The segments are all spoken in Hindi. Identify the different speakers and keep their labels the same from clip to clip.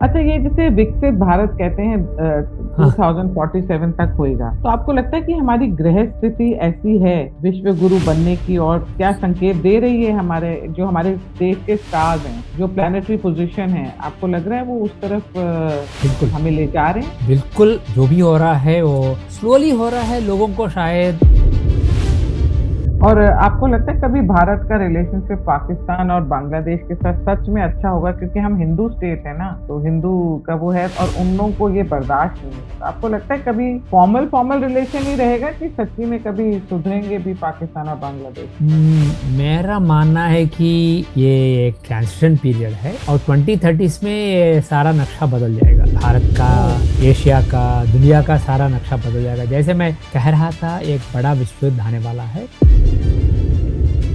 Speaker 1: अच्छा, ये जैसे विकसित भारत कहते हैं
Speaker 2: हाँ।
Speaker 1: 2047 तक होएगा, तो आपको लगता है कि हमारी ग्रह स्थिति ऐसी है विश्व गुरु बनने की और क्या संकेत दे रही है हमारे देश के स्टार्स हैं, जो प्लैनेटरी पोजीशन है, आपको लग रहा है वो उस तरफ
Speaker 2: बिल्कुल,
Speaker 1: हमें ले जा रहे हैं?
Speaker 2: बिल्कुल जो भी हो रहा है वो स्लोली हो रहा है, लोगों को शायद।
Speaker 1: और आपको लगता है कभी भारत का रिलेशनशिप पाकिस्तान और बांग्लादेश के साथ सच में अच्छा होगा? क्योंकि हम हिंदू स्टेट है ना, तो हिंदू का वो है और उन लोगों को ये बर्दाश्त नहीं है। तो आपको लगता है कभी फॉर्मल रिलेशन ही रहेगा कि सच्ची में कभी सुधरेंगे भी पाकिस्तान और बांग्लादेश?
Speaker 2: मेरा मानना है कि ये एक ट्रांजिशन पीरियड है और 2030 में ये सारा नक्शा बदल जाएगा। भारत का, एशिया का, दुनिया का सारा नक्शा बदल जाएगा। जैसे मैं कह रहा था, एक बड़ा विश्व युद्ध आने वाला है।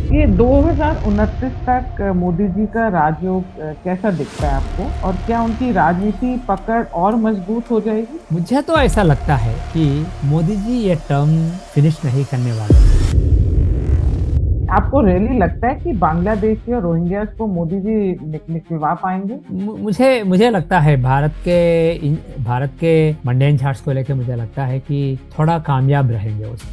Speaker 1: ये 2029 तक मोदी जी का राजयोग कैसा दिखता है आपको? और क्या उनकी राजनीति पकड़ और मजबूत हो जाएगी?
Speaker 2: मुझे तो ऐसा लगता है कि मोदी जी ये टर्म फिनिश नहीं करने वाले हैं।
Speaker 1: आपको रियली लगता है कि बांग्लादेशी और रोहिंग्यास को मोदी जी निकलवा पाएंगे?
Speaker 2: मुझे मुझे लगता है भारत के मंडेन चार्ट्स को लेकर मुझे लगता है कि थोड़ा कामयाब रहेंगे उस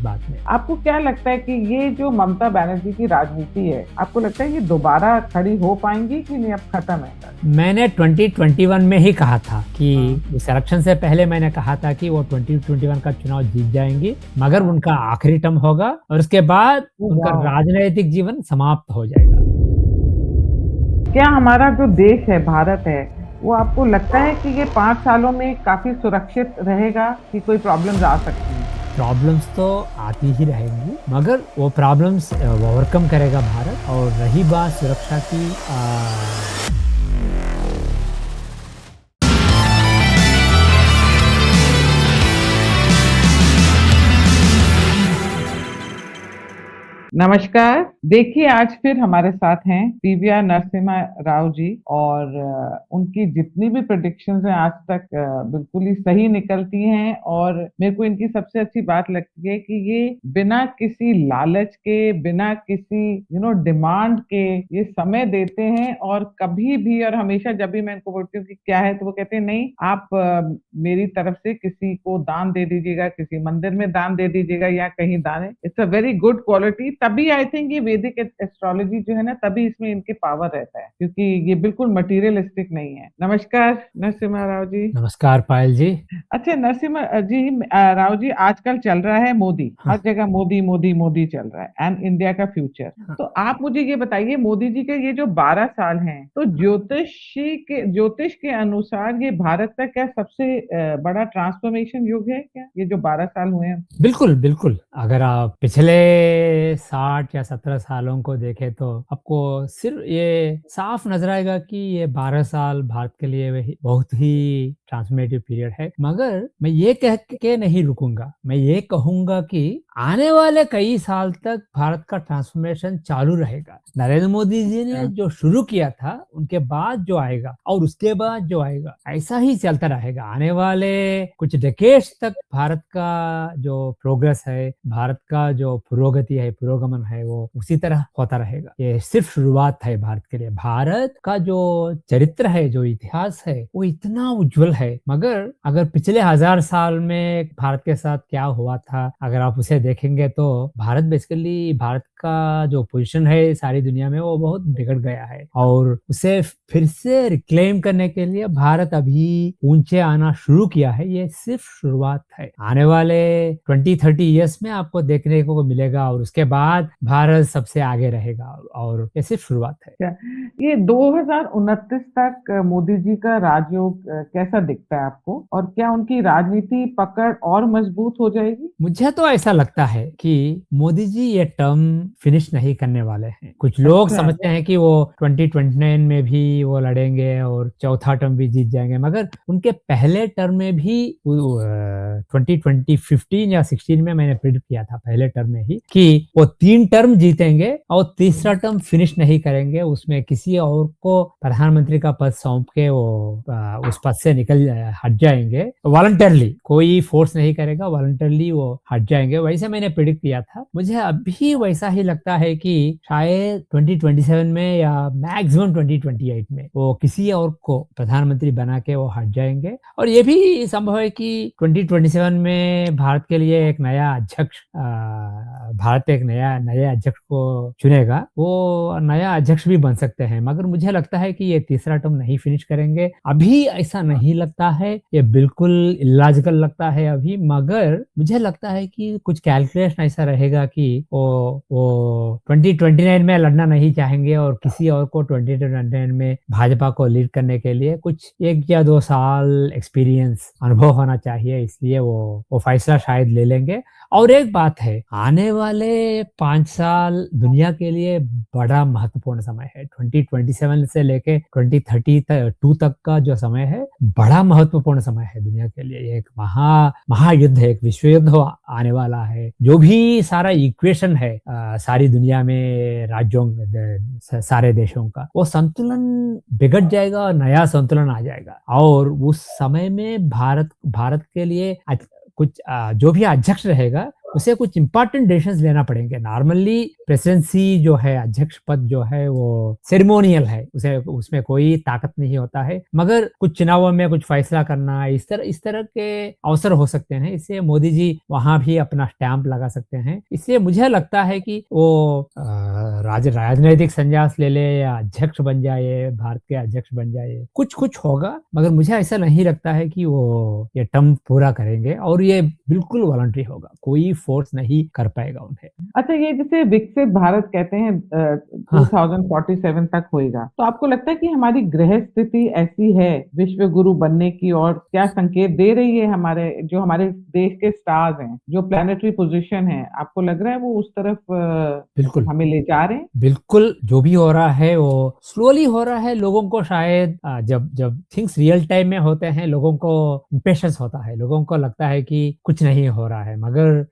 Speaker 2: बात में।
Speaker 1: आपको क्या लगता है कि ये जो ममता बनर्जी की राजनीति है, आपको लगता है ये दोबारा खड़ी हो पाएंगी कि नहीं, अब खत्म है?
Speaker 2: मैंने 2021 में ही कहा था कि इस इलेक्शन से पहले मैंने कहा था कि वो 2021 का चुनाव जीत जाएंगी, मगर उनका आखिरी टर्म होगा और उसके बाद उनका राजनीतिक जीवन समाप्त हो जाएगा।
Speaker 1: क्या हमारा जो देश है, भारत है, वो आपको लगता है कि ये 5 सालों में काफी सुरक्षित रहेगा कि कोई प्रॉब्लम्स आ सकती हैं?
Speaker 2: प्रॉब्लम्स तो आती ही रहेंगी, मगर वो प्रॉब्लम्स ओवरकम करेगा भारत। और रही बात सुरक्षा की,
Speaker 1: नमस्कार। देखिए, आज फिर हमारे साथ हैं पीवीआर नरसिम्हा राव जी और उनकी जितनी भी प्रेडिक्शंस हैं आज तक बिल्कुल ही सही निकलती हैं और मेरे को इनकी सबसे अच्छी बात लगती है कि ये बिना किसी लालच के, बिना किसी डिमांड के ये समय देते हैं और कभी भी और हमेशा जब भी मैं इनको बोलती हूँ कि क्या है, तो वो कहते हैं नहीं, आप मेरी तरफ से किसी को दान दे दीजिएगा, किसी मंदिर में दान दे दीजिएगा या कहीं दान। It's a very good quality. तभी आई थिंक ये वैदिक एस्ट्रोलॉजी जो है ना, तभी इसमें इनके पावर रहता है, क्योंकि ये बिल्कुल मटेरियलिस्टिक नहीं है। नमस्कार नरसिम्हा राव जी।
Speaker 2: नमस्कार पायल जी।
Speaker 1: अच्छा नरसिम्हा जी, राव जी, आजकल चल रहा है मोदी,
Speaker 2: हाँ,
Speaker 1: हर जगह मोदी मोदी मोदी चल रहा है एंड इंडिया का फ्यूचर।
Speaker 2: हाँ,
Speaker 1: तो आप मुझे ये बताइए, मोदी जी के ये जो 12 साल हैं, तो ज्योतिष के अनुसार ये भारत का क्या सबसे बड़ा ट्रांसफॉर्मेशन युग है क्या, ये जो 12 साल हुए हैं?
Speaker 2: बिल्कुल, बिल्कुल। अगर आप पिछले 60 या 17 सालों को देखें तो आपको सिर्फ़ ये साफ नज़र आएगा कि ये 12 साल भारत के लिए वही बहुत ही ट्रांसफॉर्मेटिव पीरियड है। मगर मैं ये कह के नहीं रुकूँगा। मैं ये कहूँगा कि आने वाले कई साल तक भारत का ट्रांसफॉर्मेशन चालू रहेगा। नरेंद्र मोदी जी ने जो शुरू किया था, उनके बाद जो आएगा और उसके बाद जो आएगा, ऐसा ही चलता रहेगा। आने वाले कुछ डेकेड्स तक भारत का जो प्रोग्रेस है, भारत का जो पुरोगति है, पुरोगमन है, वो उसी तरह होता रहेगा। ये सिर्फ शुरुआत है भारत के लिए। भारत का जो चरित्र है, जो इतिहास है, वो इतना उज्जवल है। मगर अगर पिछले 1000 साल में भारत के साथ क्या हुआ था, अगर आप उसे देखेंगे तो भारत का जो पोजीशन है सारी दुनिया में, वो बहुत बिगड़ गया है और उसे फिर से रिक्लेम करने के लिए भारत अभी ऊंचे आना शुरू किया है। ये सिर्फ शुरुआत है। आने वाले 20-30 इयर्स में आपको देखने को मिलेगा और उसके बाद भारत सबसे आगे रहेगा और ये सिर्फ शुरुआत है।
Speaker 1: क्या ये 2029 तक मोदी जी का राजयोग कैसा दिखता है आपको? और क्या उनकी राजनीति पकड़ और मजबूत हो जाएगी?
Speaker 2: मुझे तो ऐसा लगता है कि मोदी जी ये टर्म फिनिश नहीं करने वाले हैं। कुछ लोग
Speaker 1: अच्छा।
Speaker 2: समझते हैं कि वो 2029 में भी वो लड़ेंगे और चौथा टर्म भी जीत जाएंगे, मगर उनके पहले टर्म में भी 2015 या 16 में मैंने प्रिडिक्ट किया था, पहले टर्म में ही, कि वो 3 टर्म जीतेंगे और तीसरा टर्म फिनिश नहीं करेंगे। उसमें किसी और को प्रधानमंत्री का पद सौंप के वो उस पद से हट जाएंगे वॉलंटरली। कोई फोर्स नहीं करेगा, वॉलंटरली वो हट जाएंगे। वैसे मैंने प्रिडिक्ट किया था, मुझे अभी वैसा ही लगता है कि शायद 2027 में या मैक्सिमम 2028 में वो किसी और को प्रधानमंत्री बना के वो हट जाएँगे और ये भी संभव है कि 2027 में भारत के लिए एक नया अध्यक्ष भारत एक नए अध्यक्ष को चुनेगा, वो नया अध्यक्ष भी बन सकते हैं। मगर मुझे लगता है कि ये तीसरा टर्म नहीं फिनिश करेंगे। अभी ऐसा नहीं लगता है, ये बिल्कुल इलॉजिकल लगता है अभी, मगर मुझे लगता है कि कुछ कैलकुलेशन ऐसा रहेगा कि वो 2029 में लड़ना नहीं चाहेंगे और किसी और को 2029 में भाजपा को लीड करने के लिए कुछ 1 या 2 साल एक्सपीरियंस अनुभव होना चाहिए, इसलिए वो फैसला शायद ले लेंगे। और एक बात है, आने वाले 5 साल दुनिया के लिए बड़ा महत्वपूर्ण समय है। 2027 से लेके 2032 तक का जो समय है, बड़ा महत्वपूर्ण समय है दुनिया के लिए। ये एक महायुद्ध है, एक विश्व युद्ध आने वाला है। जो भी सारा इक्वेशन है सारी दुनिया में राज्यों सारे देशों का, वो संतुलन बिगड़ जाएगा और नया संतुलन आ जाएगा। और उस समय में भारत के लिए कुछ जो भी अध्यक्ष रहेगा उसे कुछ इंपॉर्टेंट डिसीजंस लेना पड़ेंगे। नॉर्मली प्रेसिडेंसी जो है, अध्यक्ष पद जो है वो सेरेमोनियल है, उसमें कोई ताकत नहीं होता है, मगर कुछ चुनावों में कुछ फैसला करना इस तरह के अवसर हो सकते हैं। इसलिए मोदी जी वहां भी अपना स्टैंप लगा सकते हैं। इसलिए मुझे लगता है कि वो राजनीतिक संन्यास ले ले या अध्यक्ष बन जाए, भारत के अध्यक्ष बन जाए, कुछ होगा, मगर मुझे ऐसा नहीं लगता है कि वो ये टर्म पूरा करेंगे और ये बिल्कुल वॉलंटरी होगा, कोई फोर्स नहीं कर पाएगा उन्हें।
Speaker 1: अच्छा, ये जैसे विकसित भारत कहते हैं 2047 तक होएगा, तो आपको लगता है कि हमारी ग्रह स्थिति ऐसी है विश्व गुरु बनने की, और क्या संकेत दे रही है हमारे देश के स्टार्स हैं, जो प्लैनेटरी पोजीशन है, आपको लग रहा है वो उस तरफ
Speaker 2: बिल्कुल
Speaker 1: हमें ले जा रहे हैं?
Speaker 2: बिल्कुल, जो भी हो रहा है वो स्लोली हो रहा है। लोगों को शायद जब थिंग्स रियल टाइम में होते हैं, लोगों को इंपेशेंस होता है, लोगों को लगता है कि कुछ नहीं हो रहा है, मगर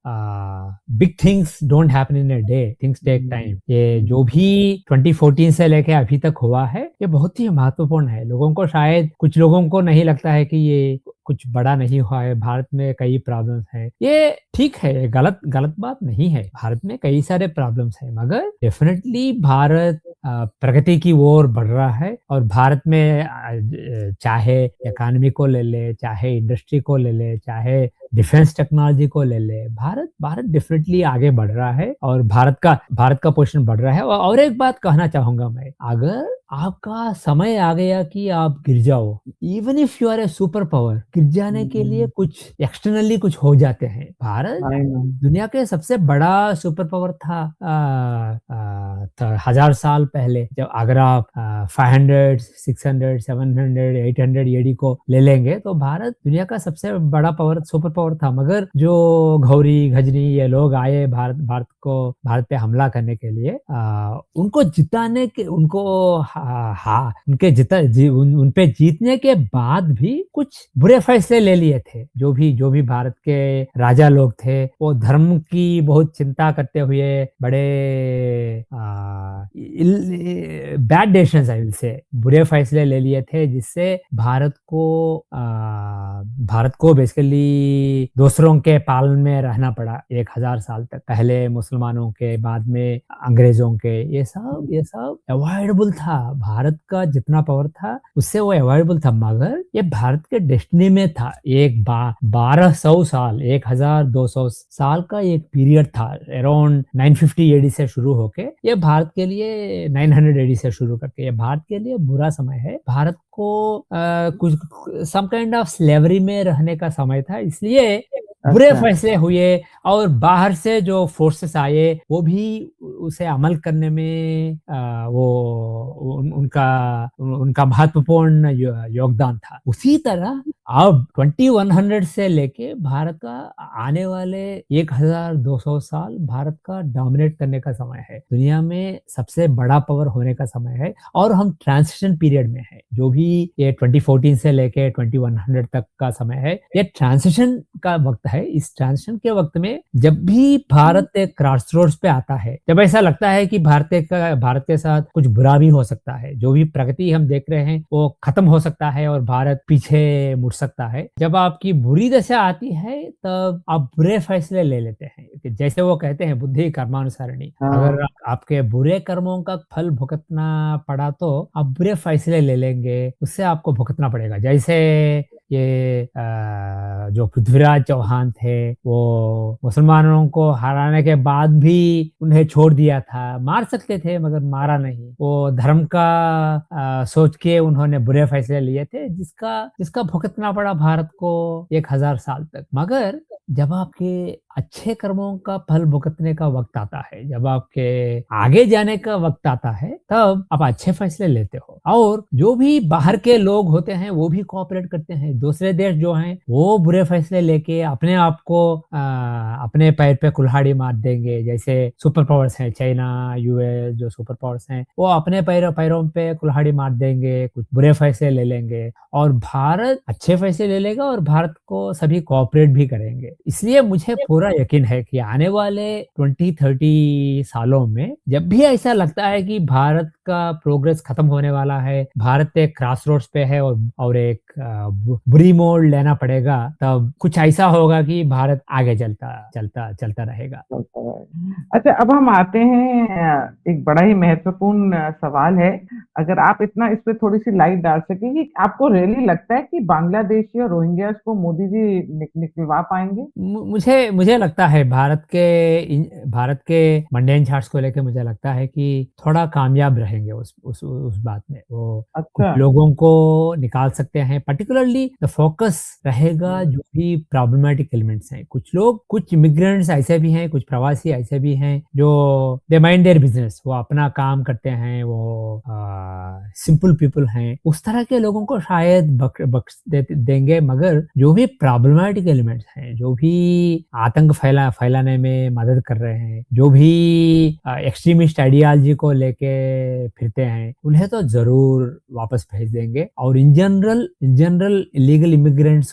Speaker 2: big things don't happen in a day, things take time. ये जो भी 2014 से लेके अभी तक हुआ है, ये बहुत ही महत्वपूर्ण है। लोगों को शायद कुछ लोगों को नहीं लगता है कि ये कुछ बड़ा नहीं हुआ है, भारत में कई प्रॉब्लम्स हैं। ये ठीक है, गलत बात नहीं है, भारत में कई सारे प्रॉब्लम्स हैं, मगर डेफिनेटली भारत प्रगति की ओर बढ़ रहा है। और भारत में चाहे इकोनॉमी को ले ले, चाहे इंडस्ट्री को ले ले, चाहे डिफेंस टेक्नोलॉजी को ले ले, भारत डेफिनेटली आगे बढ़ रहा है और भारत का पोजीशन बढ़ रहा है। और एक बात कहना चाहूंगा मैं, अगर आपका समय आ गया कि आप गिर जाओ, even if you are a superpower, गिर जाने के लिए कुछ एक्सटर्नली कुछ हो जाते हैं। भारत दुनिया के सबसे बड़ा सुपर पावर था 1000 साल पहले। जब अगर आप 500, 600, 700, 800 एडी को ले लेंगे तो भारत दुनिया का सबसे बड़ा सुपर पावर था। मगर जो घौरी घजनी ये लोग आए भारत पे हमला करने के लिए, उनको जिताने के उन पे जीतने के बाद भी कुछ बुरे फैसले ले लिए थे। जो भी भारत के राजा लोग थे, वो धर्म की बहुत चिंता करते हुए बड़े bad decisions I will say बुरे फैसले ले लिए थे, जिससे भारत को बेसिकली दूसरों के पालन में रहना पड़ा 1000 साल तक। पहले मुसलमानों के, बाद में अंग्रेजों के। ये सब अवॉइडेबल था। भारत का जितना पावर था उससे वो अवॉइडेबल था, मगर ये भारत के डेस्टिनी में था। एक 1200 साल, 1200 साल का एक पीरियड था, अराउंड 950 एडी से शुरू होके ये भारत के लिए 900 एडी से शुरू करके ये भारत के लिए बुरा समय है। भारत को कुछ सम काइंड ऑफ स्लेवरी में रहने का समय था, इसलिए बुरे फैसले हुए और बाहर से जो फोर्सेस आए वो भी उसे अमल करने में उनका महत्वपूर्ण योगदान था। उसी तरह अब 2100 से लेके भारत का आने वाले 1200 साल भारत का डोमिनेट करने का समय है, दुनिया में सबसे बड़ा पावर होने का समय है। और हम ट्रांजिशन पीरियड में है। जो भी ये 2014 से लेके 2100 तक का समय है, ये ट्रांजिशन का वक्त है। इस ट्रांजिशन के वक्त में जब भी भारत एक क्रॉसरोड्स पे आता है, जब ऐसा लगता है कि भारत के साथ कुछ बुरा भी हो सकता है, जो भी प्रगति हम देख रहे हैं वो खत्म हो सकता है और भारत पीछे मुड़ सकता है। जब आपकी बुरी दशा आती है तब आप बुरे फैसले ले लेते हैं। कि जैसे वो कहते हैं बुद्धि कर्मानुसारिणी। अगर
Speaker 1: हाँ।
Speaker 2: आपके बुरे कर्मों का फल भुगतना पड़ा तो आप बुरे फैसले ले लेंगे, उससे आपको भुगतना पड़ेगा। जैसे ये जो पृथ्वीराज चौहान थे, वो मुसलमानों को हराने के बाद भी उन्हें छोड़ दिया था। मार सकते थे मगर मारा नहीं। वो धर्म का सोच के उन्होंने बुरे फैसले लिए थे, जिसका जिसका भुगतना पड़ा भारत को 1000 साल तक। मगर जब आपके अच्छे कर्मों का फल भुगतने का वक़्त आता है, जब आपके आगे जाने का वक़्त आता है, तब आप अच्छे फैसले लेते हो। और जो भी बाहर के लोग होते हैं, वो भी कोऑपरेट करते हैं। दूसरे देश जो हैं, वो बुरे फैसले लेके अपने आप को अपने पैर पे कुल्हाड़ी मार देंगे। जैसे सुपर पावर्स हैं, चाइना, यूएस जो सुपर पावर्स हैं, वो अपने पैरों पे कुल्हाड़ी मार देंगे, कुछ बुरे फैसले ले लेंगे और भारत अच्छे फैसले ले लेगा और भारत को सभी कोऑपरेट भी करेंगे। इसलिए मुझे पूरा यकीन है कि आने वाले 20-30 सालों में जब भी ऐसा लगता है कि भारत का प्रोग्रेस खत्म होने वाला है, भारत एक क्रॉसरोड्स पे है और एक बुरी मोड़ लेना पड़ेगा, तब कुछ ऐसा होगा कि भारत आगे चलता रहेगा।
Speaker 1: चलता है। अच्छा, अब हम आते हैं एक बड़ा ही महत्वपूर्ण सवाल है। अगर आप इतना इस पे थोड़ी-सी लाइट डाल सकें कि आपको रियली लगता है कि बांग्लादेशी और रोहिंग्यास को मोदी जी निकलवा पाएँगे?
Speaker 2: मुझे लगता है भारत के मंडेन चार्ट्स को लेके मुझे लगता है कि थोड़ा कामयाब रहेंगे उस बात में। वो कुछ
Speaker 1: अच्छा।
Speaker 2: लोगों को निकाल सकते हैं, पर्टिकुलरली द फोकस रहेगा जो भी प्रॉब्लमैटिक एलिमेंट्स हैं। कुछ इमिग्रेंट्स ऐसे भी हैं, कुछ प्रवासी ऐसे भी हैं जो दे माइंड देयर बिज़नेस, वो अपना काम करते हैं, वो सिंपल पीपल हैं। उस तरह के लोगों को शायद बख्श देंगे, मगर जो भी प्रॉब्लमैटिक एलिमेंट्स हैं, जो भी आतंक फैलाने में मदद कर रहे हैं, जो भी एक्सट्रीमिस्ट आइडियोलॉजी को लेके फिरते हैं, उन्हें तो ज़रूर वापस भेज देंगे। और इन जनरल इलीगल इमिग्रेशन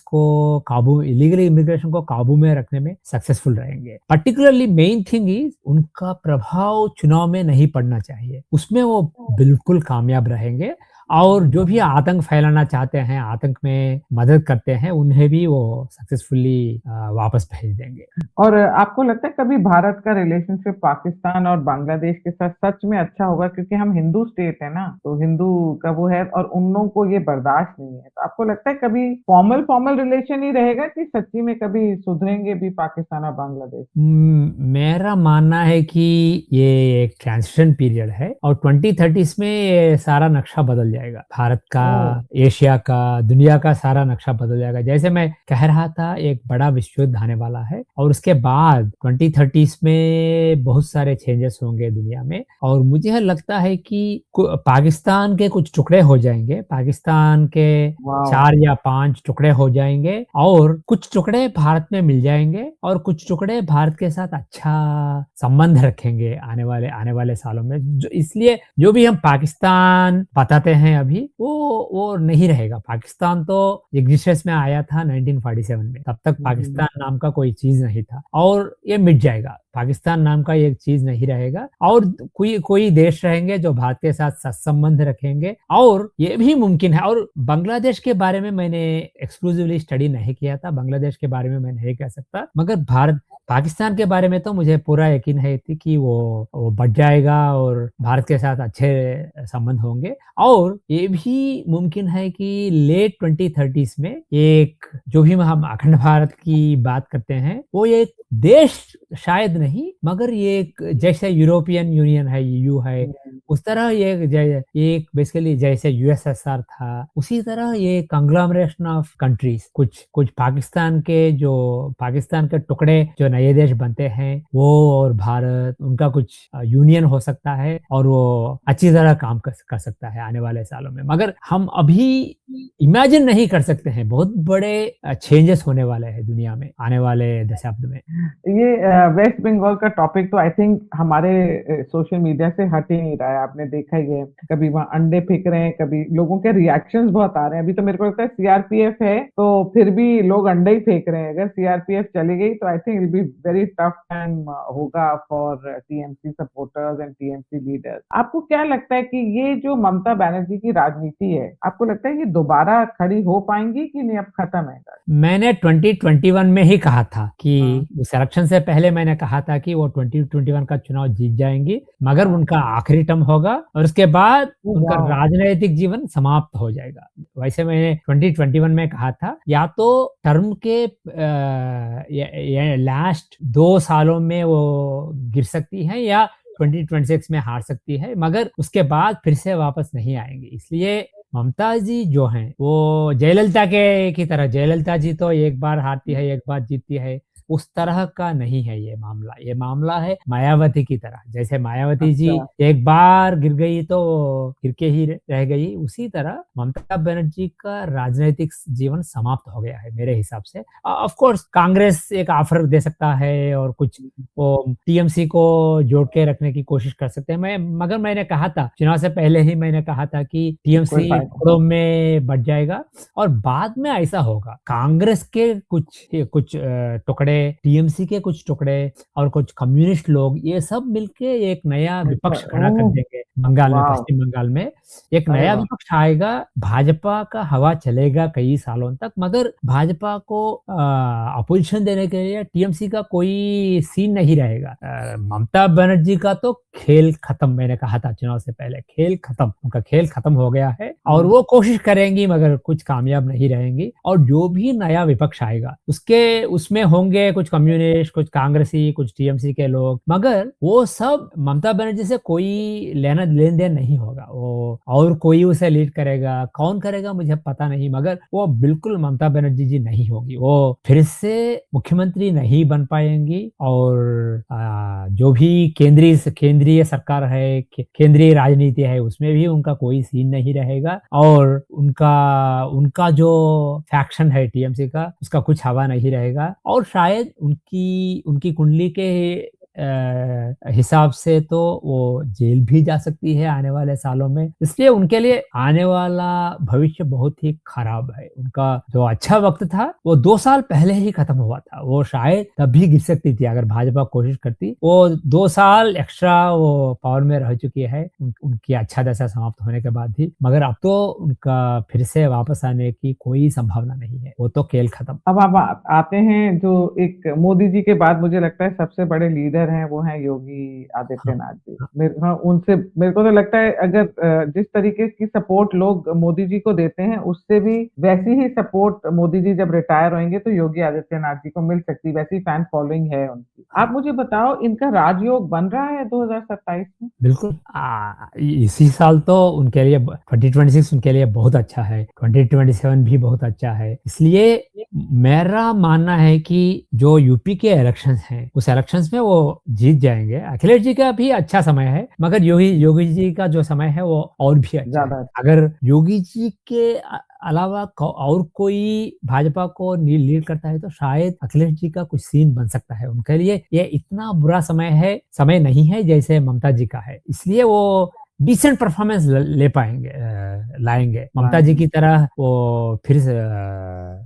Speaker 2: को काबू में रखने में सक्सेसफुल रहेंगे। पर्टिकुलरली मेन थिंग इज उनका प्रभाव चुनाव में नहीं पड़ना चाहिए, उसमें वो बिल्कुल कामयाब रहेंगे। और जो भी आतंक फैलाना चाहते हैं, आतंक में मदद करते हैं, उन्हें भी वो सक्सेसफुली वापस भेज देंगे।
Speaker 1: और आपको लगता है कभी भारत का रिलेशनशिप पाकिस्तान और बांग्लादेश के साथ सच में अच्छा होगा? क्योंकि हम हिंदू स्टेट है ना, तो हिंदू का वो है और उन लोगों को ये बर्दाश्त नहीं है। तो आपको लगता है कभी फॉर्मल रिलेशन ही रहेगा कि सच्ची में कभी सुधरेंगे भी पाकिस्तान और बांग्लादेश?
Speaker 2: मेरा मानना है कि ये एक ट्रांजिशन पीरियड है और 2030s में ये सारा नक्शा बदल जाएगा। भारत का,
Speaker 1: ओह!
Speaker 2: एशिया का, दुनिया का सारा नक्शा बदल जाएगा। जैसे मैं कह रहा था, एक बड़ा विश्व युद्ध आने वाला है और उसके बाद 2030s में बहुत सारे चेंजेस होंगे दुनिया में। और मुझे लगता है कि पाकिस्तान के कुछ टुकड़े हो जाएंगे, पाकिस्तान के
Speaker 1: वाओ!
Speaker 2: 4 या 5 टुकड़े हो जाएंगे और कुछ टुकड़े भारत में मिल जाएंगे और कुछ टुकड़े भारत के साथ अच्छा संबंध रखेंगे आने वाले सालों में। इसलिए जो भी हम पाकिस्तान बताते हैं अभी, वो नहीं रहेगा। पाकिस्तान तो एग्जिस्टेंस में आया था 1947 में, तब तक
Speaker 1: हुँ।
Speaker 2: पाकिस्तान नाम का कोई चीज नहीं था और ये मिट जाएगा। पाकिस्तान नाम का एक चीज नहीं रहेगा और कोई देश रहेंगे जो भारत के साथ सत्संबंध रखेंगे। और ये भी मुमकिन है। और बांग्लादेश के बारे में मैंने एक्सक्लूसिवली स्टडी नहीं किया था, बांग्लादेश के बारे में मैं नहीं कह सकता, मगर पाकिस्तान के बारे में तो मुझे पूरा यकीन है कि वो बढ़ जाएगा और भारत के साथ अच्छे संबंध होंगे। और ये भी मुमकिन है कि लेट 2030s में एक जो भी हम अखंड भारत की बात करते हैं, वो एक देश शायद नहीं, मगर ये एक जैसे यूरोपियन यूनियन है, ईयू है, उस तरह ये एक बेसिकली जैसे यूएसएसआर था, उसी तरह ये कंग्लोमरेशन ऑफ कंट्रीज, कुछ पाकिस्तान के टुकड़े जो नए देश बनते हैं, वो और भारत, उनका कुछ यूनियन हो सकता है और वो अच्छी तरह काम कर सकता है आने वाले सालों में। मगर हम अभी इमेजिन नहीं कर सकते हैं, बहुत बड़े चेंजेस होने वाले हैं दुनिया में आने वाले दशाब्द में।
Speaker 1: ये वेस्ट बंगाल का टॉपिक तो आई थिंक हमारे सोशल मीडिया से हट ही नहीं रहा है। है, आपने देखा ही है। कभी वहाँ अंडे फेंक रहे हैं, कभी लोगों के रिएक्शंस बहुत आ रहे हैं। अभी तो मेरे को लगता है सीआरपीएफ है, तो फिर भी लोग अंडे ही फेंक रहे हैं। अगर सीआरपीएफ चली गई तो I think it will be very tough time होगा for TMC supporters and TMC leaders. आपको क्या लगता है कि ये जो ममता बनर्जी की राजनीति है, आपको लगता है कि दोबारा खड़ी हो पाएंगी कि नहीं, अब खत्म है?
Speaker 2: मैंने 2021 में ही कहा था कि
Speaker 1: हाँ,
Speaker 2: उस इलेक्शन से पहले मैंने कहा था कि वो 2021 का चुनाव जीत जाएंगी, मगर
Speaker 1: हाँ।
Speaker 2: उनका आखिरी टर्म होगा और उसके बाद
Speaker 1: ओह
Speaker 2: उनका
Speaker 1: वाओ!
Speaker 2: राजनैतिक जीवन समाप्त हो जाएगा। वैसे मैंने 2021 में कहा था, या तो टर्म के ये लास्ट 2 सालों में वो गिर सकती हैं या 2026 में हार सकती है, मगर उसके बाद फिर से वापस नहीं आएँगी। इसलिए ममता जी जो हैं, वो जयललिता के की तरह, जयललिता जी तो एक बार हारती है, एक बार जीतती है, उस तरह का नहीं है ये मामला। ये मामला है मायावती की तरह। जैसे मायावती जी
Speaker 1: अच्छा,
Speaker 2: एक बार गिर गई तो गिर के ही रह गई, उसी तरह ममता बनर्जी का राजनैतिक जीवन समाप्त हो गया है मेरे हिसाब से। ऑफ कोर्स कांग्रेस एक ऑफर दे सकता है और कुछ वो टीएमसी को जोड़ के रखने की कोशिश कर सकते हैं। मगर मैंने कहा था, चुनाव से पहले ही मैंने कहा था कि
Speaker 1: कोई
Speaker 2: टीएमसी
Speaker 1: फ़ायदा
Speaker 2: टुकड़ों में बँट जाएगा और बाद में ऐसा होगा। कांग्रेस के कुछ टुकड़े, टीएमसी के कुछ टुकड़े और कुछ कम्युनिस्ट लोग, ये सब मिलके एक नया
Speaker 1: अच्छा,
Speaker 2: विपक्ष खड़ा कर
Speaker 1: ओह!
Speaker 2: देंगे बंगाल में,
Speaker 1: वाओ!
Speaker 2: पश्चिम बंगाल में। एक
Speaker 1: अरे
Speaker 2: नया
Speaker 1: वाह!
Speaker 2: विपक्ष आएगा, भाजपा का हवा चलेगा कई सालों तक, मगर भाजपा को अपोज़िशन देने के लिए टीएमसी का कोई सीन नहीं रहेगा। ममता बनर्जी का तो खेल खत्म, मैंने कहा था चुनाव से पहले, खेल खत्म, उनका खेल खत्म हो गया है और
Speaker 1: हुँ,
Speaker 2: वो कोशिश करेंगी मगर कुछ कामयाब नहीं रहेंगी। और जो भी नया विपक्ष आएगा, उसमें होंगे कुछ कम्युनिस्ट, कुछ कांग्रेसी, कुछ टीएमसी के लोग, मगर वो सब ममता बनर्जी से कोई लेन-देन नहीं होगा। वो और कोई उसे लीड करेगा, कौन करेगा मुझे पता नहीं, मगर वो बिल्कुल ममता बनर्जी जी नहीं होगी। वो फिर से मुख्यमंत्री नहीं बन पाएँगी और जो भी केंद्रीय सरकार है, केंद्रीय राजनीति है, उसमें भी उनका कोई सीन नहीं रहेगा और उनका उनका जो फैक्शन है टीएमसी का, उसका कुछ हवा नहीं रहेगा और शायद उनकी उनकी कुंडली के हिसाब से तो वो जेल भी जा सकती है आने वाले सालों में। इसलिए उनके लिए आने वाला भविष्य बहुत ही खराब है। उनका जो अच्छा वक़्त था, वो 2 साल पहले ही खत्म हुआ था। वो शायद तब भी गिर सकती थी अगर भाजपा कोशिश करती। वो 2 साल एक्स्ट्रा वो पावर में रह चुकी है, उनकी अच्छा दशा समाप्त होने के बाद ही। मगर अब तो उनका फिर से वापस आने की कोई संभावना नहीं है। वो तो खेल खत्म।
Speaker 1: अब आप आते हैं जो एक मोदी जी के बाद मुझे लगता है सबसे बड़े लीडर हैं, वो हैं योगी
Speaker 2: हाँ,
Speaker 1: आदित्यनाथ जी।
Speaker 2: हाँ।
Speaker 1: उनसे मेरे को तो लगता है अगर जिस तरीके की सपोर्ट लोग मोदी जी को देते हैं, उससे भी वैसी ही सपोर्ट मोदी जी जब रिटायर होंगे तो योगी आदित्यनाथ जी को मिल सकती है, वैसी फैन फॉलोइंग है उनकी। आप मुझे बताओ इनका राजयोग बन रहा है 2027 में?
Speaker 2: बिल्कुल। इसी साल तो उनके लिए 2026 उनके लिए बहुत अच्छा है, 2027 भी बहुत अच्छा है। इसलिए मेरा मानना है कि जो यूपी के इलेक्शंस हैं, उस इलेक्शंस में वो जीत जाएँगे। अखिलेश जी का भी अच्छा समय है, मगर योगी जी का जो समय है वो और भी अच्छा है।
Speaker 1: ज़्यादा
Speaker 2: अगर योगी जी के अलावा और कोई भाजपा को लीड करता है तो शायद अखिलेश जी का कुछ सीन बन सकता है। उनके लिए ये इतना बुरा समय नहीं है जैसे ममता जी का है। इसलिए वो डिसेंट परफॉर्मेंस ले पाएँगे, लाएँगे। ममता जी
Speaker 1: लाएँगे।
Speaker 2: की तरह वो फिर से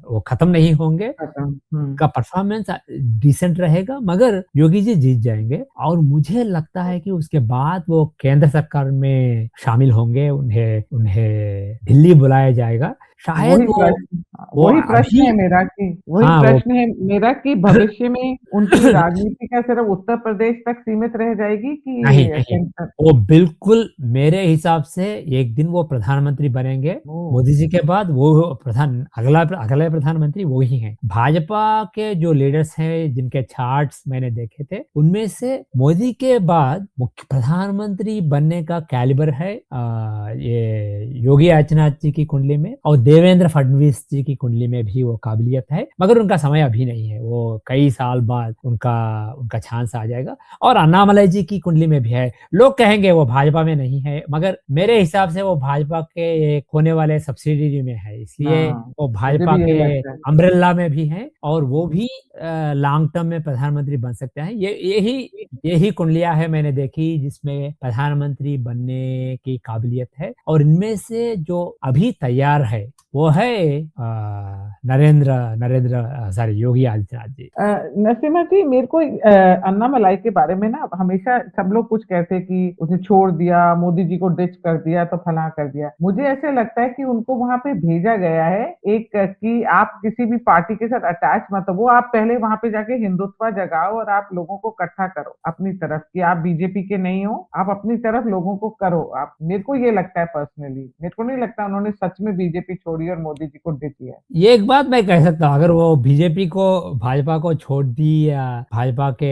Speaker 2: वो खत्म नहीं होंगे।
Speaker 1: खत्म। हुँ।
Speaker 2: का परफॉर्मेंस डिसेंट रहेगा, मगर योगी जी जीत जाएँगे और मुझे लगता है कि उसके बाद वो केंद्र सरकार में शामिल होंगे, उन्हें उन्हें दिल्ली बुलाया जाएगा। शायद वो
Speaker 1: वही प्रश्न
Speaker 2: अभी
Speaker 1: है मेरा कि वही
Speaker 2: हाँ, वो
Speaker 1: प्रश्न है मेरा कि भविष्य में उनकी राजनीति क्या सिर्फ उत्तर प्रदेश तक सीमित रह जाएगी
Speaker 2: नहीं,
Speaker 1: कि
Speaker 2: नहीं।
Speaker 1: सेंटर?
Speaker 2: वो बिल्कुल मेरे हिसाब से एक दिन वो प्रधानमंत्री बनेंगे।
Speaker 1: ओह!
Speaker 2: मोदी जी के बाद वो अगले प्रधानमंत्री वो ही हैं। भाजपा के जो लीडर्स हैं, जिनके चार्ट्स मैंने देखे थे, उनमें से मोदी के बाद मुख्य प्रधानमंत्री बनने का कैलिबर है ये योगी आदित्यनाथ जी की कुंडली में और देवेंद्र फडणवीस जी की कुंडली में भी वो काबिलियत है, मगर उनका समय अभी नहीं है। वो कई साल बाद उनका उनका चांस आ जाएगा। और अन्नामलई जी की कुंडली में भी है। लोग कहेंगे वो भाजपा में नहीं है, मगर मेरे हिसाब से वो भाजपा के एक होने वाले सब्सिडियरी में है, इसलिए
Speaker 1: हाँ,
Speaker 2: वो
Speaker 1: मुझे
Speaker 2: भाजपा
Speaker 1: भी यही
Speaker 2: के
Speaker 1: लगता है।
Speaker 2: अम्ब्रेला में भी हैं और वो भी लॉन्ग टर्म में प्रधानमंत्री बन सकते हैं। ये यही कुंडलियाँ हैं मैंने देखी जिसमें प्रधानमंत्री बनने की काबिलियत है और इनमें से जो अभी तैयार है वो है नरेंद्र नरेंद्र सॉरी योगी आदित्यनाथ जी।
Speaker 1: नसीमा जी, मेरे को अन्नामलाई के बारे में ना हमेशा सब लोग कुछ कहते हैं कि उसे छोड़ दिया, मोदी जी को डिच कर दिया तो फलां कर दिया। मुझे ऐसे लगता है कि उनको वहां पे भेजा गया है एक कि आप किसी भी पार्टी के साथ अटैच मत हो, वो आप पहले वहां पे जाके हिंदुत्व जगाओ और आप लोगों को इकट्ठा करो अपनी तरफ, कि आप बीजेपी के नहीं हो, आप अपनी तरफ लोगों को करो। आप, मेरे को ये लगता है पर्सनली, मेरे को नहीं लगता उन्होंने सच में बीजेपी छोड़ी और मोदी जी को डिच किया।
Speaker 2: ये एक बात मैं कह सकता हूँ, अगर वो बीजेपी को भाजपा को छोड़ दी या भाजपा के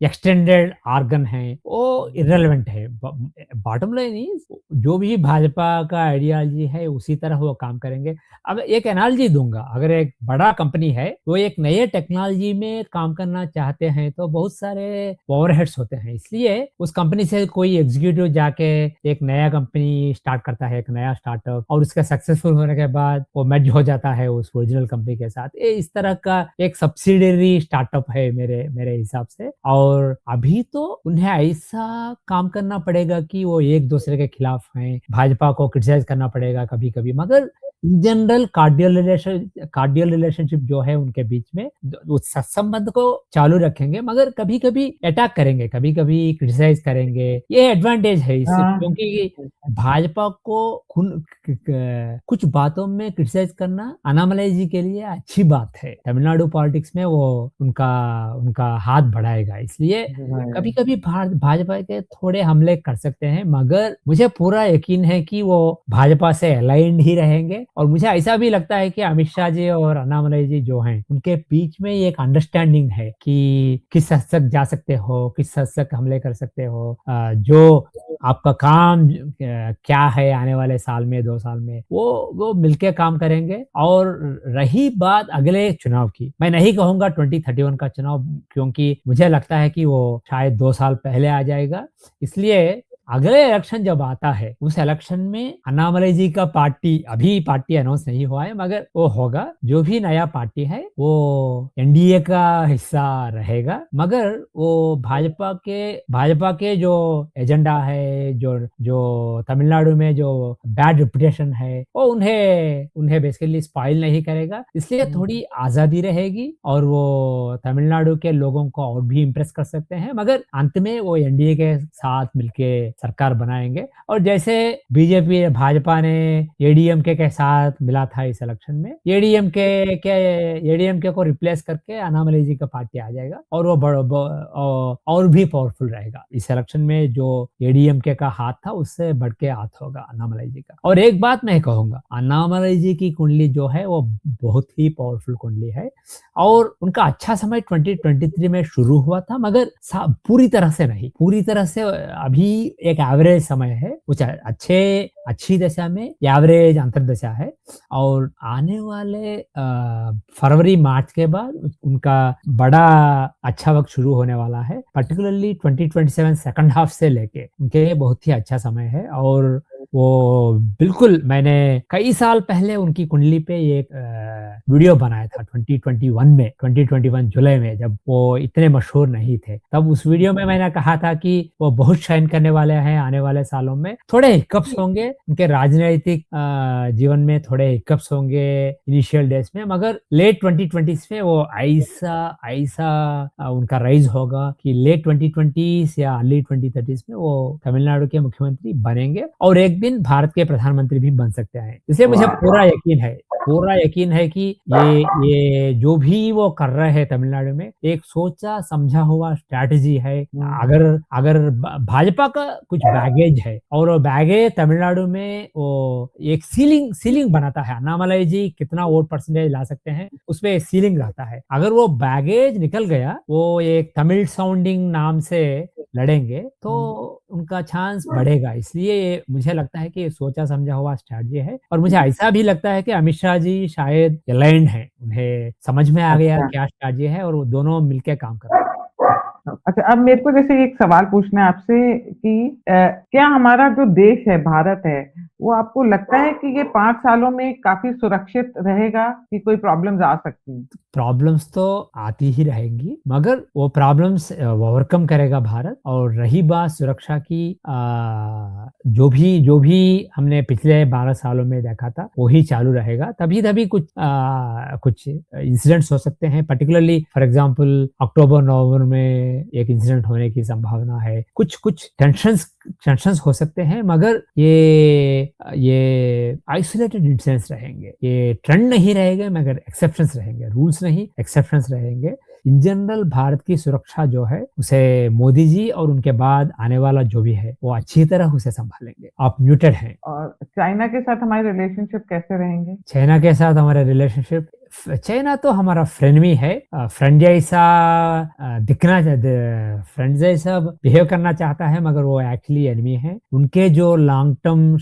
Speaker 2: एक्सटेंडेड ऑर्गन है वो इररिलेवेंट है। बॉटम लाइन इज जो भी भाजपा का आइडियोलॉजी है उसी तरह वो काम करेंगे। अब एक एनालॉजी दूंगा, अगर एक बड़ा कंपनी है वो एक नए टेक्नोलॉजी में काम करना चाहते हैं तो बहुत सारे ओवरहेड्स होते हैं, इसलिए उस कंपनी से कोई एग्जीक्यूटिव जाके एक नया कंपनी स्टार्ट करता है, एक नया स्टार्टअप, और उसका सक्सेसफुल होने के बाद वो मर्ज हो जाता है उस ओरिजिनल कंपनी के साथ। ये इस तरह का एक सब्सिडियरी स्टार्टअप है मेरे मेरे हिसाब से। और अभी तो उन्हें ऐसा काम करना पड़ेगा कि वो एक दूसरे के खिलाफ हैं, भाजपा को क्रिटिसाइज करना पड़ेगा कभी कभी, मगर इन जनरल कार्डियल रिलेशनशिप जो है उनके बीच में उस संबंध को चालू रखेंगे, मगर कभी कभी अटैक करेंगे, कभी कभी क्रिटिसाइज करेंगे। ये एडवांटेज है इससे,
Speaker 1: हाँ,
Speaker 2: क्योंकि भाजपा को कुछ बातों में क्रिटिसाइज करना अनामलई जी के लिए अच्छी बात है। तमिलनाडु पॉलिटिक्स में वो उनका उनका हाथ बढ़ाएगा, इसलिए कभी कभी भाजपा के थोड़े हमले कर सकते हैं, मगर मुझे पूरा यकीन है कि वो भाजपा से अलाइंड ही रहेंगे। और मुझे ऐसा भी लगता है कि अमित शाह जी और अन्नामलई जी जो हैं उनके बीच में एक अंडरस्टैंडिंग है कि किस हद तक जा सकते हो, किस हद तक हमले कर सकते हो, जो आपका काम क्या है आने वाले साल में 2 साल में, वो मिलके काम करेंगे। और रही बात अगले चुनाव की, मैं नहीं कहूँगा 2031 का चुनाव, क्योंकि मुझे लगता है कि वो शायद 2 साल पहले आ जाएगा। इसलिए अगले इलेक्शन जब आता है, उस इलेक्शन में अन्नामलई जी का पार्टी अनाउंस नहीं हुआ है, मगर वो होगा। जो भी नया पार्टी है वो एनडीए का हिस्सा रहेगा, मगर वो भाजपा के जो एजेंडा है, जो जो तमिलनाडु में जो बैड रेपुटेशन है, वो उन्हें उन्हें बेसिकली स्पॉइल नहीं करेगा। इसलिए थोड़ी आजादी रहेगी और वो तमिलनाडु के लोगों को और भी इम्प्रेस कर सकते हैं, मगर अंत में वो एनडीए के साथ मिलके सरकार बनाएंगे। और जैसे बीजेपी भाजपा ने एडीएमके के साथ मिला था इस इलेक्शन में, एडीएमके को रिप्लेस करके अन्नामलई जी का पार्टी आ जाएगा और वो और भी पावरफुल रहेगा। इस इलेक्शन में जो एडीएमके का हाथ था उससे बढ़ के हाथ होगा अन्नामलई जी का। और एक बात मैं कहूंगा, अन्नामलई जी की कुंडली जो है वो बहुत ही पावरफुल कुंडली है और उनका अच्छा समय 2023 में शुरू हुआ था, मगर पूरी तरह से नहीं, पूरी तरह से अभी एक एवरेज समय है, कुछ अच्छी दशा में एवरेज अंतरदशा है। और आने वाले फरवरी मार्च के बाद उनका बड़ा अच्छा वक्त शुरू होने वाला है, पर्टिकुलरली 2027 सेकंड हाफ से लेके उनके लिए बहुत ही अच्छा समय है। और वो बिल्कुल, मैंने कई साल पहले उनकी कुंडली पे एक वीडियो बनाया था 2021 जुलाई में, जब वो इतने मशहूर नहीं थे। तब उस वीडियो में मैंने कहा था कि वो बहुत शाइन करने वाले हैं आने वाले सालों में। थोड़े हिकअप्स होंगे उनके राजनीतिक जीवन में, थोड़े हिकअप्स होंगे इनिशियल डेज में, मगर लेट 2020 में वो ऐसा उनका राइज होगा कि लेट 2020 या अर्ली 2030 में वो तमिलनाडु के मुख्यमंत्री बनेंगे और एक दिन भारत के प्रधानमंत्री भी बन सकते हैं। इसलिए मुझे पूरा यकीन है कि ये जो भी वो कर रहे हैं तमिलनाडु में, एक सोचा समझा हुआ स्ट्रैटेजी है। अगर भाजपा का कुछ बैगेज है और वो बैगेज तमिलनाडु में वो एक सीलिंग बनाता है, अन्नामलई जी कितना वोट परसेंटेज ला सकते हैं उसपे सीलिंग रहता है। अगर वो बैगेज निकल गया, वो एक तमिल साउंडिंग नाम से लड़ेंगे, तो उनका चांस बढ़ेगा। इसलिए ये मुझे लगता है कि ये सोचा समझा हुआ स्ट्रैटेजी है और मुझे ऐसा भी लगता है कि अमित शाह जी शायद अलाइन्ड हैं। उन्हें समझ में आ गया
Speaker 1: अच्छा।
Speaker 2: क्या स्ट्रैटेजी है और वो दोनों मिलके काम कर रहे हैं।
Speaker 1: अच्छा, अब मेरे को जैसे एक सवाल पूछना है आपसे कि क्या हमारा जो देश है, भारत है, वो आपको लगता है कि ये 5 सालों में काफ़ी सुरक्षित रहेगा कि कोई प्रॉब्लम्स आ सकती हैं?
Speaker 2: प्रॉब्लम्स तो आती ही रहेंगी, मगर वो प्रॉब्लम्स ओवरकम करेगा भारत। और रही बात सुरक्षा की, जो भी हमने पिछले 12 सालों में देखा था, वही चालू रहेगा। तभी-तभी कुछ इंसिडेंट्स हो सकते हैं, पर्टिकुलरली फॉर एग्ज़ाम्पल अक्टूबर-नवंबर में एक इंसिडेंट होने की संभावना है। कुछ टेंशन्स हो सकते हैं, मगर ये आइसोलेटेड इंसिडेंट्स रहेंगे। ये ट्रेंड नहीं रहेंगे, मगर एक्सेप्शंस रहेंगे। रूल्स नहीं, एक्सेप्शंस रहेंगे। इन जनरल भारत की सुरक्षा जो है, उसे मोदी जी और उनके बाद आने वाला जो भी है, वो अच्छी तरह उसे सँभालेंगे। आप म्यूटेड हैं।
Speaker 1: और चाइना के साथ हमारे रिलेशनशिप कैसे रहेंगे?
Speaker 2: चाइना के साथ हमारा रिलेशनशिप, चाइना तो हमारा फ्रेंड है। फ्रेंड जैसा फ्रेंड जैसा बिहेव करना चाहता है, मगर वो एक्चुअली एनिमी है। उनके जो लॉन्ग टर्म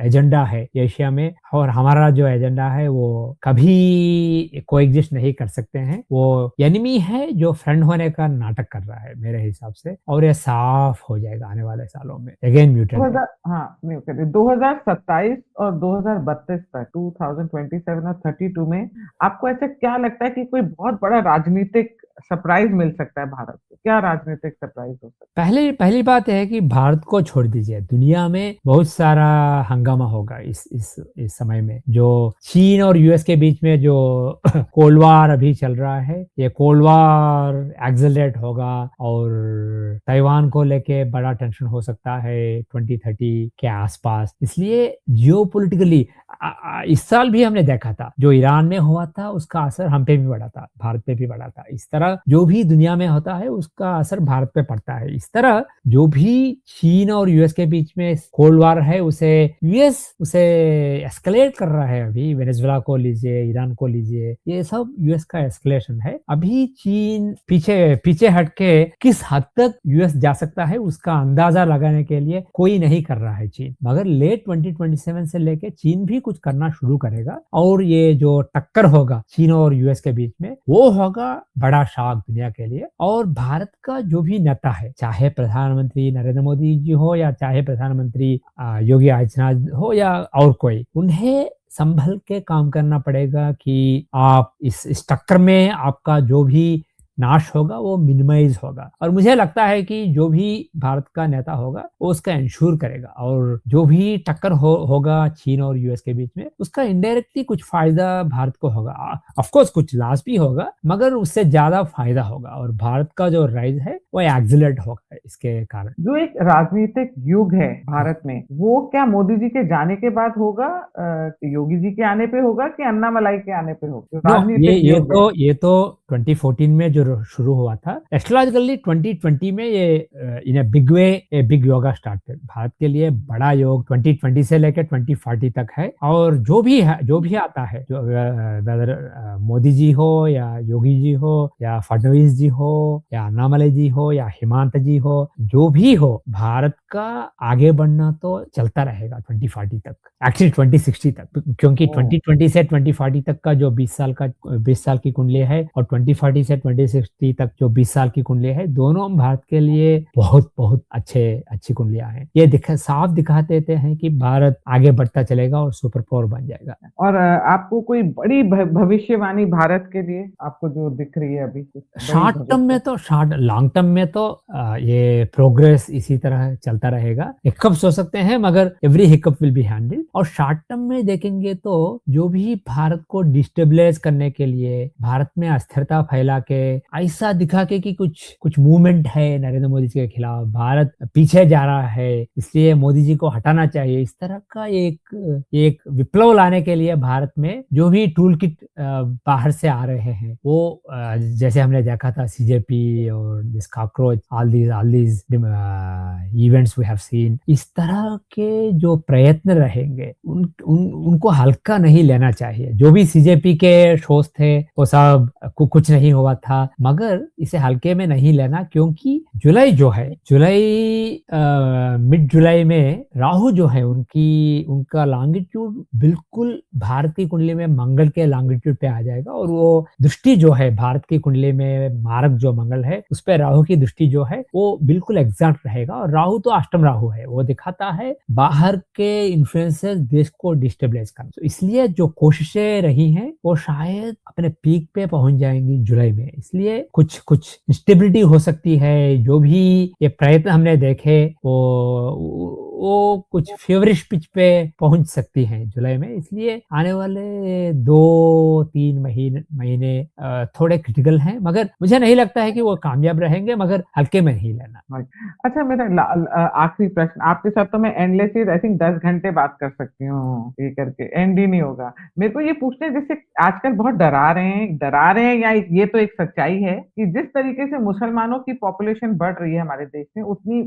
Speaker 2: एजेंडा है एशिया में और हमारा जो एजेंडा है, वो कभी कोएग्जिस्ट नहीं कर सकते हैं। वो एनिमी है जो फ्रेंड होने का नाटक कर रहा है मेरे हिसाब से, और ये साफ हो जाएगा आने वाले सालों में। अगेन म्यूटेड है।
Speaker 1: 2000 हाँ, नहीं करिए 2027 और 2032 तक 2027 और 32 में आपको ऐसा क्या लगता है कि कोई बहुत बड़ा राजनीतिक सरप्राइज मिल सकता है भारत को? क्या राजनीतिक सरप्राइज हो सकता
Speaker 2: पहली बात है कि भारत को छोड़ दीजिए, दुनिया में बहुत सारा हंगामा होगा इस समय में। जो चीन और यूएस के बीच में जो कोल्ड वार अभी चल रहा है, ये कोल्ड वार एक्सेलरेट होगा और ताइवान को लेके बड़ा टेंशन हो सकता है 2030 के आसपास। इसलिए जियोपॉलिटिकली इस साल भी हमने देखा था, जो ईरान में हुआ था उसका असर हम पे भी पड़ा था, भारत पे भी पड़ा था। इस तरह जो भी दुनिया में होता है उसका असर भारत पे पड़ता है। इस तरह जो भी चीन और यूएस के बीच में कोल्ड वार है, यूएस उसे एस्केलेट कर रहा है। अभी वेनेजुएला को लीजिए, ईरान को लीजिए, ये सब यूएस का एस्केलेशन है। अभी चीन पीछे हट के किस हद तक यूएस जा सकता है उसका अंदाजा लगाने के लिए कोई नहीं कर रहा है चीन, मगर लेट 2027 से लेके चीन भी कुछ करना शुरू करेगा और ये जो टक्कर होगा चीन और यूएस के बीच में, वो होगा बड़ा शॉक दुनिया के लिए। और भारत का जो भी नेता है, चाहे प्रधानमंत्री नरेंद्र मोदी जी हो या चाहे प्रधानमंत्री योगी आदित्यनाथ हो या और कोई, उन्हें संभल के काम करना पड़ेगा कि आप इस टक्कर में आपका जो भी नाश होगा वो मिनिमाइज होगा। और मुझे लगता है कि जो भी भारत का नेता होगा वो उसका इंश्योर करेगा, और जो भी टक्कर होगा चीन और यूएस के बीच में, उसका इनडायरेक्टली कुछ फायदा भारत को होगा। ऑफ कोर्स कुछ लॉस भी होगा, मगर उससे ज्यादा फायदा होगा और भारत का जो राइज है वो एक्सीलरेट होगा इसके कारण।
Speaker 1: जो एक राजनीतिक युग है भारत में, वो क्या मोदी जी के जाने के बाद होगा, योगी जी के आने पे होगा कि अन्नामलाई के आने पे होगा? जो
Speaker 2: नो,
Speaker 1: राजनीतिक युग है।
Speaker 2: ये तो 2014 में जो शुरू हुआ था। एस्ट्रोलॉजिकली 2020 में ये in a big way a big yoga started. Bharat के लिए बड़ा योग 2020 से लेकर 2040 तक है। और जो भी आता है, जो वेदर मोदी जी हो या योगी जी हो या फडणवीस जी हो या अन्नामलाई जी हो या हिमांत जी हो, जो भी हो, भारत का आगे बढ़ना तो चलता रहेगा 2040 तक, एक्चुअली 2060 तक। क्योंकि 2020 से 2040 तक का जो 20 साल की कुंडली है और 2040 से 2060 तक जो 20 साल की कुंडली है, दोनों भारत के लिए बहुत अच्छी कुंडलियां हैं। ये साफ दिखा देते हैं कि भारत आगे बढ़ता चलेगा और सुपर पावर बन जाएगा।
Speaker 1: और आपको कोई बड़ी भविष्यवाणी भारत के लिए आपको जो दिख रही है अभी, कुछ बड़ी
Speaker 2: लॉन्ग टर्म में तो ये प्रोग्रेस इसी तरह चलता रहेगा। हिकअप्स हो सकते हैं, मगर every hiccup will be handled. और शॉर्ट टर्म में देखेंगे तो जो भी भारत को डिस्टेबलाइज करने के लिए, भारत में अस्थिरता फैला के, ऐसा दिखा के कि कुछ मूवमेंट है नरेंद्र मोदी जी के खिलाफ, भारत पीछे जा रहा है, इसलिए मोदी जी को हटाना चाहिए, इस तरह का एक विप्लव लाने के लिए भारत में जो भी टूल किट बाहर से आ रहे हैं, वो जैसे हमने देखा था सीजेपी और this cockroach, all these events we have seen, इस तरह के जो प्रयत्न रहेंगे उनको हल्का नहीं लेना चाहिए। जो भी सीजेपी के शोज थे वो सब कुछ नहीं हुआ था, मगर इसे हल्के में नहीं लेना, क्योंकि जुलाई जो है, मिड जुलाई में राहु जो है उनका लॉन्गिट्यूड बिल्कुल भारत की कुंडली में मंगल के लॉन्गिट्यूड पे आ जाएगा, और वो दृष्टि जो है भारत की कुंडली में मारक जो मंगल है उस पे राहु की दृष्टि जो है वो बिल्कुल एग्जैक्ट रहेगा। और राहु तो अष्टम राहु है, वो दिखाता है बाहर के इन्फ्लुएंसेस देश को डिस्टेबलाइज करना। तो इसलिए जो कोशिशें रही हैं वो शायद अपने पीक पे पहुंच जाएंगी जुलाई में, इसलिए कुछ इंस्टेबिलिटी हो सकती है। जो भी ये प्रयत्न हमने देखे वो कुछ फेवरिश पिच पे पहुंच सकती हैं जुलाई में, इसलिए आने वाले 2-3 महीने थोड़े क्रिटिकल हैं, मगर मुझे नहीं लगता है कि वो कामयाब रहेंगे, मगर हल्के में नहीं लेना।
Speaker 1: अच्छा, मेरा आखिरी प्रश्न आपके साथ, तो मैं एंडलेसली आई थिंक 10 घंटे बात कर सकती हूँ, ये करके एंड ही नहीं होगा। मेरे को ये पूछना है, जैसे आजकल बहुत डरा रहे हैं, या ये तो एक सच्चाई है कि जिस तरीके से मुसलमानों की पॉपुलेशन बढ़ रही है हमारे देश में, उतनी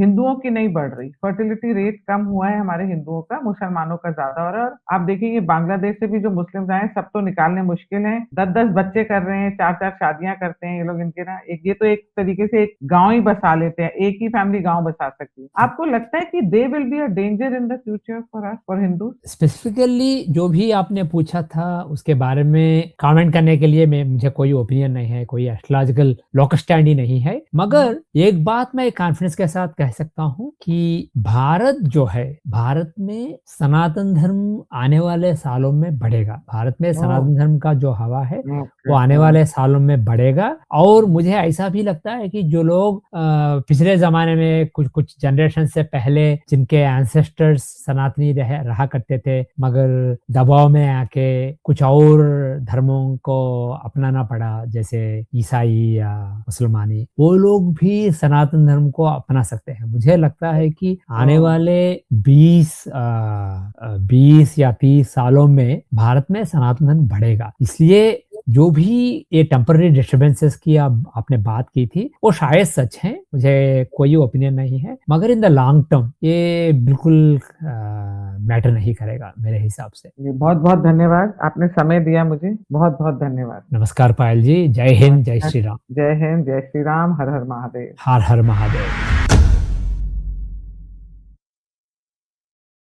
Speaker 1: हिंदुओं की नहीं बढ़ रही। फर्टिलिटी रेट कम हुआ है हमारे हिंदुओं का, मुसलमानों का ज्यादा। और आप देखेंगे बांग्लादेश से भी जो मुस्लिम आए, सब तो निकालने मुश्किल है। 10-10 बच्चे कर रहे हैं, 4-4 शादियां करते हैं ये लोग। इनके ना ये तो एक तरीके से एक गांव ही बसा लेते हैं, एक ही फैमिली गांव बसा सकती है। आपको लगता है कि they will be a danger in the future for us, for Hindu?
Speaker 2: Specifically जो भी आपने पूछा था उसके बारे में कमेंट करने के लिए मुझे कोई ओपिनियन नहीं है, कोई एस्ट्रोलॉजिकल लॉक स्टैंड ही नहीं है, मगर एक बात मैं कॉन्फिडेंस के साथ कह सकता हूँ कि भारत जो है, भारत में सनातन धर्म आने वाले सालों में बढ़ेगा। भारत में सनातन धर्म का जो हवा है वो आने वाले सालों में बढ़ेगा। और मुझे ऐसा भी लगता है कि जो लोग पिछले जमाने में कुछ जनरेशन से पहले जिनके एंसेस्टर्स सनातनी रहा करते थे, मगर दबाव में आके कुछ और धर्मों को अपनाना पड़ा, जैसे ईसाई या मुसलमानी, वो लोग भी सनातन धर्म को अपना सकते हैं। मुझे लगता है कि आने वाले 20 या 30 सालों में भारत में सनातन धर्म बढ़ेगा। इसलिए जो भी ये टेम्पररी डिस्टर्बेंसेस की आपने बात की थी वो शायद सच है, मुझे कोई ओपिनियन नहीं है, मगर इन द लॉन्ग टर्म ये बिल्कुल मैटर नहीं करेगा मेरे हिसाब से।
Speaker 1: बहुत बहुत धन्यवाद, आपने समय दिया मुझे, बहुत बहुत धन्यवाद।
Speaker 2: नमस्कार पायल जी, जय हिंद, जय श्री राम।
Speaker 1: जय हिंद, जय श्री राम, हर हर महादेव।
Speaker 2: हर हर महादेव।